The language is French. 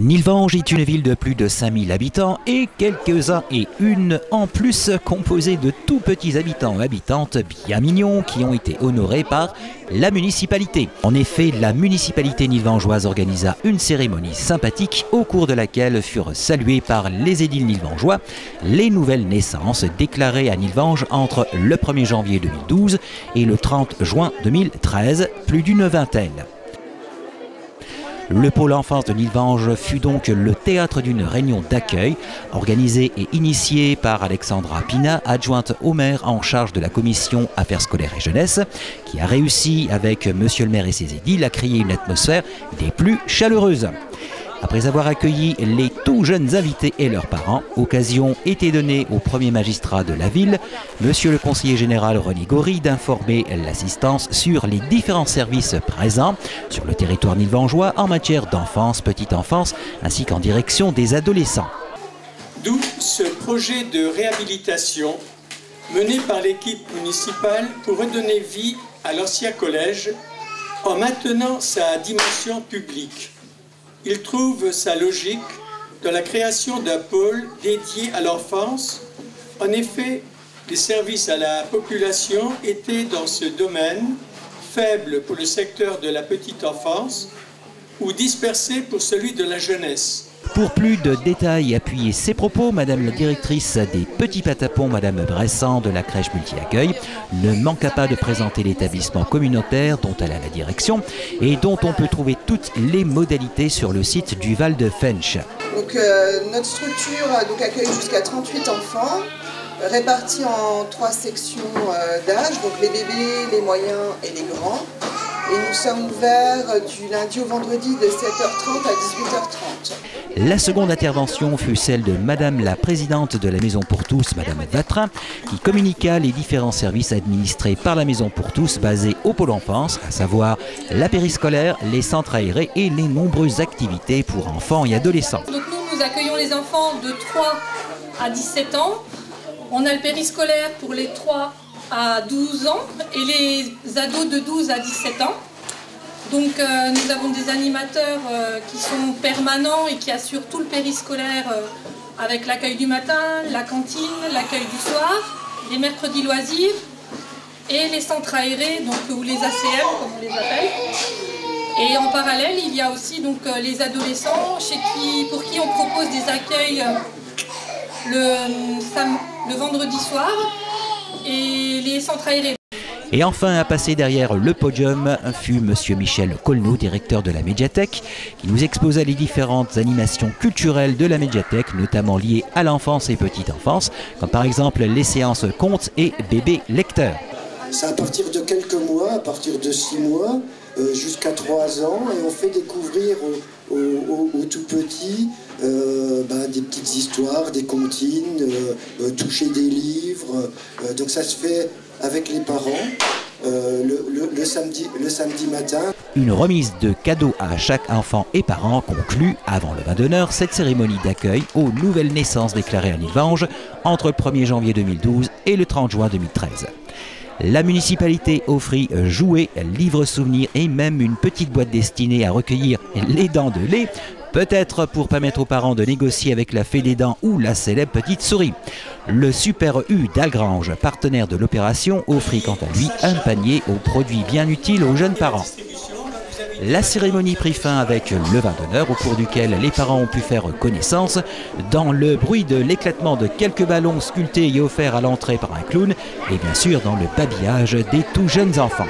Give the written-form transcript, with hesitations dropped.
Nilvange est une ville de plus de 5000 habitants et quelques-uns et une en plus composés de tout petits habitants et habitantes bien mignons qui ont été honorés par la municipalité. En effet, la municipalité nilvangeoise organisa une cérémonie sympathique au cours de laquelle furent saluées par les édiles nilvangeois les nouvelles naissances déclarées à Nilvange entre le 1er janvier 2012 et le 30 juin 2013, plus d'une vingtaine. Le pôle enfance de Nilvange fut donc le théâtre d'une réunion d'accueil organisée et initiée par Alexandra Pina, adjointe au maire en charge de la commission Affaires scolaires et jeunesse, qui a réussi avec monsieur le maire et ses édiles à créer une atmosphère des plus chaleureuses. Après avoir accueilli les tout jeunes invités et leurs parents, occasion était donnée au premier magistrat de la ville, monsieur le conseiller général René Gory, d'informer l'assistance sur les différents services présents sur le territoire nilvangeois en matière d'enfance, petite enfance, ainsi qu'en direction des adolescents. D'où ce projet de réhabilitation mené par l'équipe municipale pour redonner vie à l'ancien collège en maintenant sa dimension publique. Il trouve sa logique dans la création d'un pôle dédié à l'enfance. En effet, les services à la population étaient dans ce domaine faibles pour le secteur de la petite enfance ou dispersés pour celui de la jeunesse. Pour plus de détails et appuyer ses propos, Madame la directrice des Petits Patapons, Madame Bressan de la crèche multi-accueil, ne manqua pas de présenter l'établissement communautaire dont elle a la direction et dont on peut trouver toutes les modalités sur le site du Val de Fensch. Notre structure accueille jusqu'à 38 enfants, répartis en 3 sections d'âge, donc les bébés, les moyens et les grands. Et nous sommes ouverts du lundi au vendredi de 7h30 à 18h30. La seconde intervention fut celle de Madame la présidente de la Maison pour tous, Madame Vatrin, qui communiqua les différents services administrés par la Maison pour tous basée au pôle enfance, à savoir la périscolaire, les centres aérés et les nombreuses activités pour enfants et adolescents. Donc nous accueillons les enfants de 3 à 17 ans. On a le périscolaire pour les 3 à 12 ans et les ados de 12 à 17 ans. Donc nous avons des animateurs qui sont permanents et qui assurent tout le périscolaire avec l'accueil du matin, la cantine, l'accueil du soir, les mercredis loisirs et les centres aérés, donc, ou les ACM comme on les appelle. Et en parallèle, il y a aussi donc, les adolescents pour qui on propose des accueils le vendredi soir et les centres aérés. Et enfin, à passer derrière le podium fut monsieur Michel Colneau, directeur de la médiathèque, qui nous exposa les différentes animations culturelles de la médiathèque, notamment liées à l'enfance et petite enfance, comme par exemple les séances contes et bébés lecteurs. C'est à partir de quelques mois, à partir de 6 mois, jusqu'à 3 ans, et on fait découvrir aux tout petits des petites histoires, des comptines, toucher des livres. Donc ça se fait avec les parents le samedi matin. Une remise de cadeaux à chaque enfant et parent conclut, avant le 22 h, cette cérémonie d'accueil aux nouvelles naissances déclarées à Nilvange entre le 1er janvier 2012 et le 30 juin 2013. La municipalité offrit jouets, livres souvenirs et même une petite boîte destinée à recueillir les dents de lait, peut-être pour permettre aux parents de négocier avec la fée des dents ou la célèbre petite souris. Le Super U d'Algrange, partenaire de l'opération, offrit quant à lui un panier aux produits bien utiles aux jeunes parents. La cérémonie prit fin avec le 22 h, au cours duquel les parents ont pu faire connaissance dans le bruit de l'éclatement de quelques ballons sculptés et offerts à l'entrée par un clown et bien sûr dans le babillage des tout jeunes enfants.